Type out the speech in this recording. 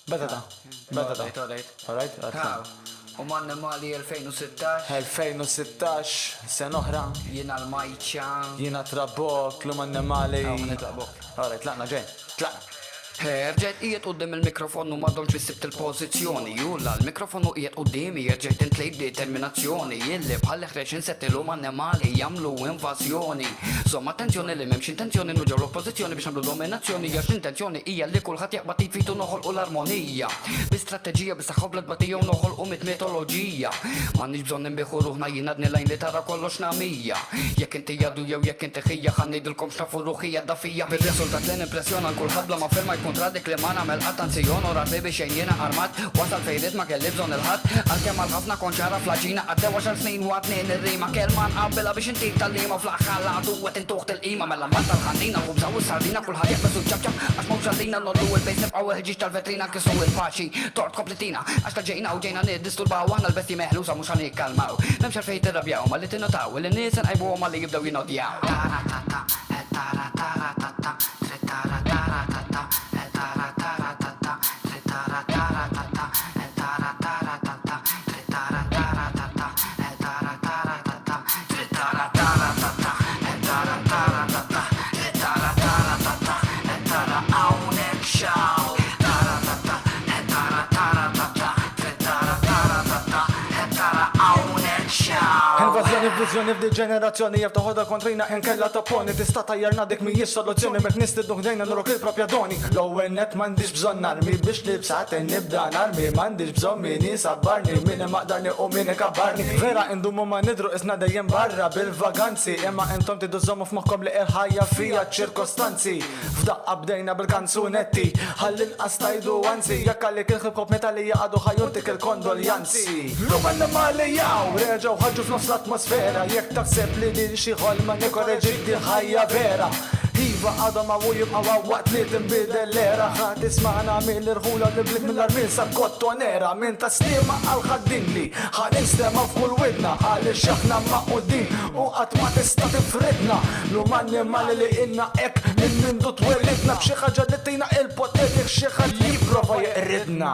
Betata. Betata. Alright? U manna mali 2016 2016, sen oħra, jiena l-majċa jina trabok, l annimali. Alright, tlaqna ġej, tlaqna. Rġejt ijiet qoddim il-mikrofonu madomx bissibt il-pozizjoni. Julla l-mikrofonu ijiet qoddimi rġejt intlejb determinazzjoni. Jilli bħalli ħreċ insettilu annimali jamlu invazjoni. Somma attenzjoni li memx intenzjoni nuġaw l-oppozizjoni biex namlu dominazzjoni. Jax l-intenzjoni ija li kullħat jaqbad jitfitu noħol u l-armonija. Bi-strategija bis-saħħoblet batija u noħol u mit-mitologija. Mannix bżon nimbiħu ruħna jina dnilajn li tara kollox namija. Jekk inti jaddu jew jekk inti xija ħannidilkom xtafu ruħija dafija. Bir-resultat l-impressjona l-kulħad bla ma ferma kontradik li ma namel attanzjon u rabbi biex jena armat wasal fejrit ma kelli bżon il-ħat għal-kem għal-ħafna konċara flaġina għaddew 10 snin u għatnin il-rima kelman qabbila biex intik tal-lima fl-axħalla għadu għet intuħt il-qima mella matta l-ħannina u bżaw il-sardina kullħat jaqbesu ċabċab għax mawx għallina noddu il-bejs nibqaw il-ħġiġ tal-vetrina kissu il-paċi tort kompletina għax tal-ġejna u ġejna nid-disturbaw għanna l-besti meħlusa mux għan ikkalmaw memx għalfejt irrabjaw ma li tinnotaw il-nisan għajbu ma li jibdaw jinodjaw Invażjoni f'viżjoni f'di ġenerazzjoni jaf toħodha kontrina inkella topponi tista' tajjarna dik mhijiex soluzzjoni mek nistiddu ħdejna nurok il-propja doni. L-ewwel net m'għandix bżonn armi biex nibsat nibda narmi m'għandix bżonn min isabbarni min maqdarni u min ikabbarni. Vera indumu ma nidru isna dejjem barra bil-vaganzi imma intom tidu żommu f'moħħkom li il-ħajja fija ċirkostanzi. F'daqqa bdejna bil-kanzunetti ħall-inqas tajdu anzi jekk għalik il-ħibkop metalija għadu ħajjuntik il-kondoljanzi. L-lum annimali jaw reġgħu ħarġu f'nofs l-atmosfera jekk taħseb li din xi ħolma nikkoreġik di ħajja vera. Iva għadhom għawu jibqaw waqt li tinbidel l-era ħadd isma'na mill-irħula li blik mill-armin sa kottonera minn taslima għal ħaddinli ħan instema f'kull widna għaliex aħna maqudin u qatt ma tista' tifridna l-hum annimali li inna hekk minn mindu twellidna b'xi ħaġa li tina il-poter jekk xi ħadd jipprova jeqridna.